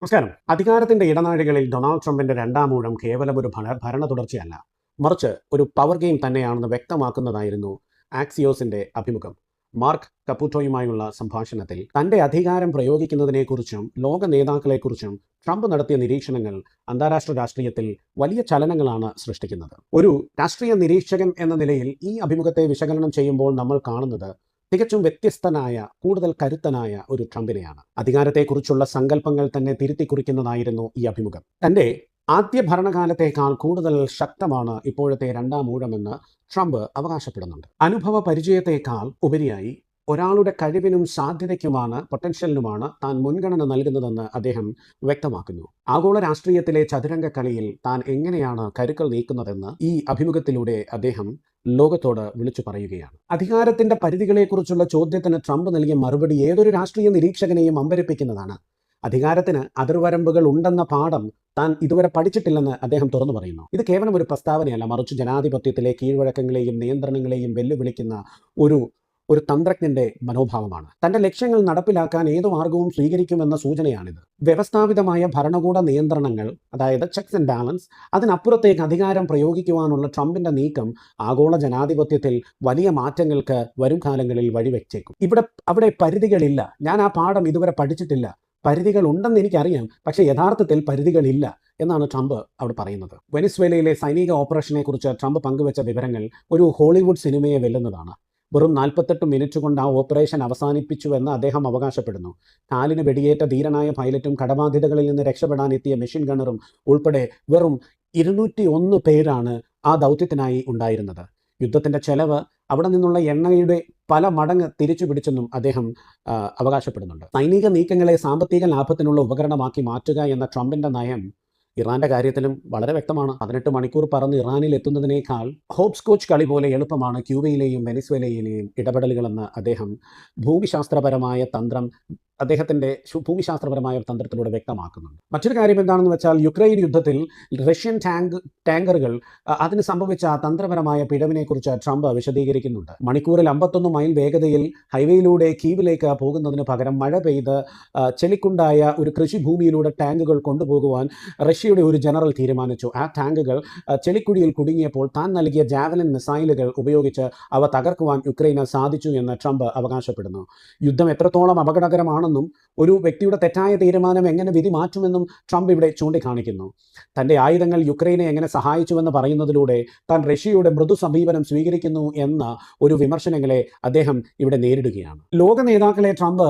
നമസ്കാരം. അധികാരത്തിന്റെ ഇടനാഴികളിൽ ഡൊണാൾഡ് ട്രംപിന്റെ രണ്ടാം ഊഴം കേവലം ഒരു ഭരണ തുടർച്ചയല്ല, മറിച്ച് ഒരു പവർ ഗെയിം തന്നെയാണെന്ന് വ്യക്തമാക്കുന്നതായിരുന്നു ആക്സിയോസിന്റെ അഭിമുഖം. മാർക്ക് കപ്പൂട്ടോയുമായുള്ള സംഭാഷണത്തിൽ തന്റെ അധികാരം പ്രയോഗിക്കുന്നതിനെക്കുറിച്ചും ലോക നേതാക്കളെക്കുറിച്ചും ട്രംപ് നടത്തിയ നിരീക്ഷണങ്ങൾ അന്താരാഷ്ട്ര രാഷ്ട്രീയത്തിൽ വലിയ ചലനങ്ങളാണ് സൃഷ്ടിക്കുന്നത്. ഒരു രാഷ്ട്രീയ നിരീക്ഷകൻ എന്ന നിലയിൽ ഈ അഭിമുഖത്തെ വിശകലനം ചെയ്യുമ്പോൾ നമ്മൾ കാണുന്നത് തികച്ചും വ്യത്യസ്തനായ, കൂടുതൽ കരുത്തനായ ഒരു ട്രംപിനെയാണ്. അധികാരത്തെക്കുറിച്ചുള്ള സങ്കല്പങ്ങൾ തന്നെ തിരുത്തി കുറിക്കുന്നതായിരുന്നു ഈ അഭിമുഖം. തന്റെ ആദ്യ ഭരണകാലത്തേക്കാൾ കൂടുതൽ ശക്തമാണ് ഇപ്പോഴത്തെ രണ്ടാം ഊഴമെന്ന് ട്രംപ് അവകാശപ്പെടുന്നുണ്ട്. അനുഭവ പരിചയത്തേക്കാൾ ഉപരിയായി ഒരാളുടെ കഴിവിനും സാധ്യതയ്ക്കുമാണ്, പൊട്ടൻഷ്യലിനുമാണ് താൻ മുൻഗണന നൽകുന്നതെന്ന് അദ്ദേഹം വ്യക്തമാക്കുന്നു. ആഗോള രാഷ്ട്രീയത്തിലെ ചതുരംഗ കളിയിൽ താൻ എങ്ങനെയാണ് കരുക്കൾ നീക്കുന്നതെന്ന് ഈ അഭിമുഖത്തിലൂടെ അദ്ദേഹം ലോകത്തോട് വിളിച്ചു പറയുകയാണ്. അധികാരത്തിന്റെ പരിധികളെക്കുറിച്ചുള്ള ചോദ്യത്തിന് ട്രംപ് നൽകിയ മറുപടി ഏതൊരു രാഷ്ട്രീയ നിരീക്ഷകനെയും അമ്പരപ്പിക്കുന്നതാണ്. അധികാരത്തിന് അതിർവരമ്പുകൾ ഉണ്ടെന്ന പാഠം താൻ ഇതുവരെ പഠിച്ചിട്ടില്ലെന്ന് അദ്ദേഹം തുറന്നു പറയുന്നു. ഇത് കേവലം ഒരു പ്രസ്താവനയല്ല, മറിച്ച് ജനാധിപത്യത്തിലെ കീഴ്വഴക്കങ്ങളെയും നിയന്ത്രണങ്ങളെയും വെല്ലുവിളിക്കുന്ന ഒരു തന്ത്രജ്ഞന്റെ മനോഭാവമാണ്. തന്റെ ലക്ഷ്യങ്ങൾ നടപ്പിലാക്കാൻ ഏതു മാർഗവും സ്വീകരിക്കുമെന്ന സൂചനയാണിത്. വ്യവസ്ഥാപിതമായ ഭരണകൂട നിയന്ത്രണങ്ങൾ, അതായത് ചെക്സ് ആൻഡ് ബാലൻസ്, അതിനപ്പുറത്തേക്ക് അധികാരം പ്രയോഗിക്കുവാനുള്ള ട്രംപിന്റെ നീക്കം ആഗോള ജനാധിപത്യത്തിൽ വലിയ മാറ്റങ്ങൾക്ക് വരും കാലങ്ങളിൽ വഴിവെച്ചേക്കും. അവിടെ പരിധികളില്ല. ഞാൻ ആ പാഠം ഇതുവരെ പഠിച്ചിട്ടില്ല. പരിധികൾ ഉണ്ടെന്ന് എനിക്കറിയാം, പക്ഷേ യഥാർത്ഥത്തിൽ പരിധികളില്ല എന്നാണ് ട്രംപ് അവിടെ പറയുന്നത്. വെനിസ്വേലയിലെ സൈനിക ഓപ്പറേഷനെ കുറിച്ച് ട്രംപ് പങ്കുവച്ച വിവരങ്ങൾ ഒരു ഹോളിവുഡ് സിനിമയെ വെല്ലുന്നതാണ്. വെറും 48 മിനിറ്റ് കൊണ്ട് ആ ഓപ്പറേഷൻ അവസാനിപ്പിച്ചുവെന്ന് അദ്ദേഹം അവകാശപ്പെടുന്നു. കാലിന് വെടിയേറ്റ ധീരനായ പൈലറ്റും കടബാധ്യതകളിൽ നിന്ന് രക്ഷപ്പെടാൻ എത്തിയ മെഷീൻ ഗണ്ണറും ഉൾപ്പെടെ വെറും 201 പേരാണ് ആ ദൗത്യത്തിനായി ഉണ്ടായിരുന്നത്. യുദ്ധത്തിന്റെ ചെലവ് അവിടെ നിന്നുള്ള എണ്ണയുടെ പല മടങ്ങ് തിരിച്ചു പിടിച്ചെന്നും അദ്ദേഹം അവകാശപ്പെടുന്നുണ്ട്. സൈനിക നീക്കങ്ങളെ സാമ്പത്തിക ലാഭത്തിനുള്ള ഉപകരണമാക്കി മാറ്റുക എന്ന ട്രംപിന്റെ നയം ഇറാന്റെ കാര്യത്തിലും വളരെ വ്യക്തമാണ്. 18 മണിക്കൂർ പറന്ന് ഇറാനിൽ എത്തുന്നതിനേക്കാൾ ഹോപ്പ് സ്കോച്ച് കളി പോലെ എളുപ്പമാണ് ക്യൂബയിലെയും വെനിസ്വേലയിലെയും ഇടപെടലുകളെന്ന് അദ്ദേഹം അദ്ദേഹത്തിൻ്റെ ഭൂമിശാസ്ത്രപരമായ തന്ത്രത്തിലൂടെ വ്യക്തമാക്കുന്നുണ്ട്. മറ്റൊരു കാര്യം എന്താണെന്ന് വെച്ചാൽ, യുക്രൈൻ യുദ്ധത്തിൽ റഷ്യൻ ടാങ്കറുകൾ അതിന് സംഭവിച്ച തന്ത്രപരമായ പിഴവിനെക്കുറിച്ച് ട്രംപ് വിശദീകരിക്കുന്നുണ്ട്. മണിക്കൂറിൽ 51 മൈൽ വേഗതയിൽ ഹൈവേയിലൂടെ കീവിലേക്ക് പോകുന്നതിന് പകരം മഴ പെയ്ത് ചെളിക്കുണ്ടായ ഒരു കൃഷിഭൂമിയിലൂടെ ടാങ്കുകൾ കൊണ്ടുപോകുവാൻ റഷ്യയുടെ ഒരു ജനറൽ തീരുമാനിച്ചു. ആ ടാങ്കുകൾ ചെളിക്കുഴിയിൽ കുടുങ്ങിയപ്പോൾ താൻ നൽകിയ ജാവലിൻ മിസൈലുകൾ ഉപയോഗിച്ച് അവ തകർക്കുവാൻ യുക്രൈന് സാധിച്ചു എന്ന് ട്രംപ് അവകാശപ്പെടുന്നു. യുദ്ധം എത്രത്തോളം അപകടകരമാണ് ും ഒരു വ്യക്തിയുടെ തെറ്റായ തീരുമാനം എങ്ങനെ വിധി മാറ്റുമെന്നും ട്രംപ് ഇവിടെ ചൂണ്ടിക്കാണിക്കുന്നു. തൻ്റെ ആയുധങ്ങൾ യുക്രൈനെ എങ്ങനെ സഹായിച്ചുവെന്ന് പറയുന്നതിലൂടെ താൻ റഷ്യയുടെ മൃദു സമീപനം സ്വീകരിക്കുന്നു എന്ന ഒരു വിമർശനങ്ങളെ അദ്ദേഹം ഇവിടെ നേരിടുകയാണ്. ലോക നേതാക്കളെ ട്രംപ്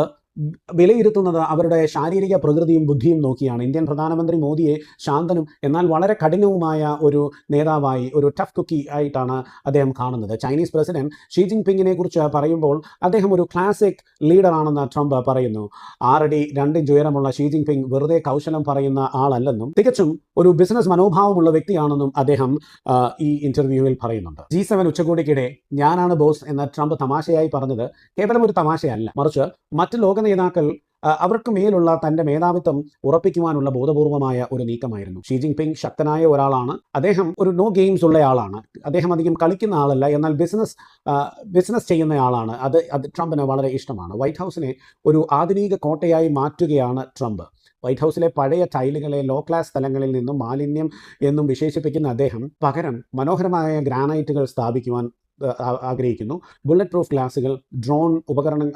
വിലയിരുത്തുന്നത് അവരുടെ ശാരീരിക പ്രകൃതിയും ബുദ്ധിയും നോക്കിയാണ്. ഇന്ത്യൻ പ്രധാനമന്ത്രി മോദിയെ ശാന്തനും എന്നാൽ വളരെ കഠിനവുമായ ഒരു നേതാവായി, ഒരു ടഫ് കുക്കി ആയിട്ടാണ് അദ്ദേഹം കാണുന്നത്. ചൈനീസ് പ്രസിഡന്റ് ഷീ ജിൻപിങ്ങിനെ കുറിച്ച് പറയുമ്പോൾ അദ്ദേഹം ഒരു ക്ലാസിക് ലീഡറാണെന്ന് ട്രംപ് പറയുന്നു. 6 അടി 2 ഇഞ്ച് ഉയരമുള്ള ഷീ ജിൻപിങ് വെറുതെ കൗശലം പറയുന്ന ആളല്ലെന്നും തികച്ചും ഒരു ബിസിനസ് മനോഭാവമുള്ള വ്യക്തിയാണെന്നും അദ്ദേഹം ഈ ഇന്റർവ്യൂവിൽ പറയുന്നുണ്ട്. G7 ഉച്ചകോടിക്കിടെ ഞാനാണ് ബോസ് എന്ന ട്രംപ് തമാശയായി പറഞ്ഞത് കേവലം ഒരു തമാശയല്ല, മറിച്ച് മറ്റ് ലോക നേതാക്കൾ അവർക്ക് മേലുള്ള തൻ്റെ മേധാവിത്വം ഉറപ്പിക്കുവാനുള്ള ബോധപൂർവമായ ഒരു നീക്കമായിരുന്നു. ഷീ ജിൻപിങ് ശക്തനായ ഒരാളാണ്. അദ്ദേഹം ഒരു നോ ഗെയിംസ് ഉള്ള ആളാണ്. അദ്ദേഹം അധികം കളിക്കുന്ന ആളല്ല, എന്നാൽ ബിസിനസ് ചെയ്യുന്ന ആളാണ്. അത് ട്രംപിന് വളരെ ഇഷ്ടമാണ്. വൈറ്റ് ഹൗസിനെ ഒരു ആധുനിക കോട്ടയായി മാറ്റുകയാണ് ട്രംപ്. വൈറ്റ് ഹൗസിലെ പഴയ ടൈലുകളെ ലോ ക്ലാസ് സ്ഥലങ്ങളിൽ നിന്നും മാലിന്യം എന്നും വിശേഷിപ്പിക്കുന്ന അദ്ദേഹം പകരം മനോഹരമായ ഗ്രാനൈറ്റുകൾ സ്ഥാപിക്കുവാൻ ആഗ്രഹിക്കുന്നു. ബുള്ളറ്റ് പ്രൂഫ് ഗ്ലാസുകൾ, ഡ്രോൺ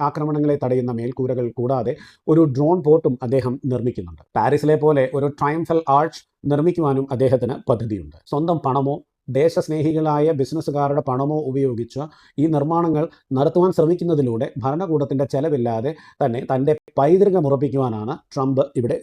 ആക്രമണങ്ങളെ തടയുന്ന മേൽക്കൂരകൾ കൂടാതെ ഒരു ഡ്രോൺ പോർട്ടും അദ്ദേഹം നിർമ്മിക്കുന്നുണ്ട്. പാരീസിലെ പോലെ ഒരു ട്രയംഫൽ ആർച്ച് നിർമ്മിക്കുവാനും അദ്ദേഹത്തിന് പദ്ധതിയുണ്ട്. സ്വന്തം പണമോ ദേശസ്നേഹികളായ ബിസിനസ്സുകാരുടെ പണമോ ഉപയോഗിച്ച് ഈ നിർമ്മാണങ്ങൾ നടത്തുവാൻ ശ്രമിക്കുന്നതിലൂടെ ഭരണകൂടത്തിൻ്റെ ചെലവില്ലാതെ തന്നെ തൻ്റെ പൈതൃകം ഉറപ്പിക്കുവാനാണ് ട്രംപ് ഇവിടെ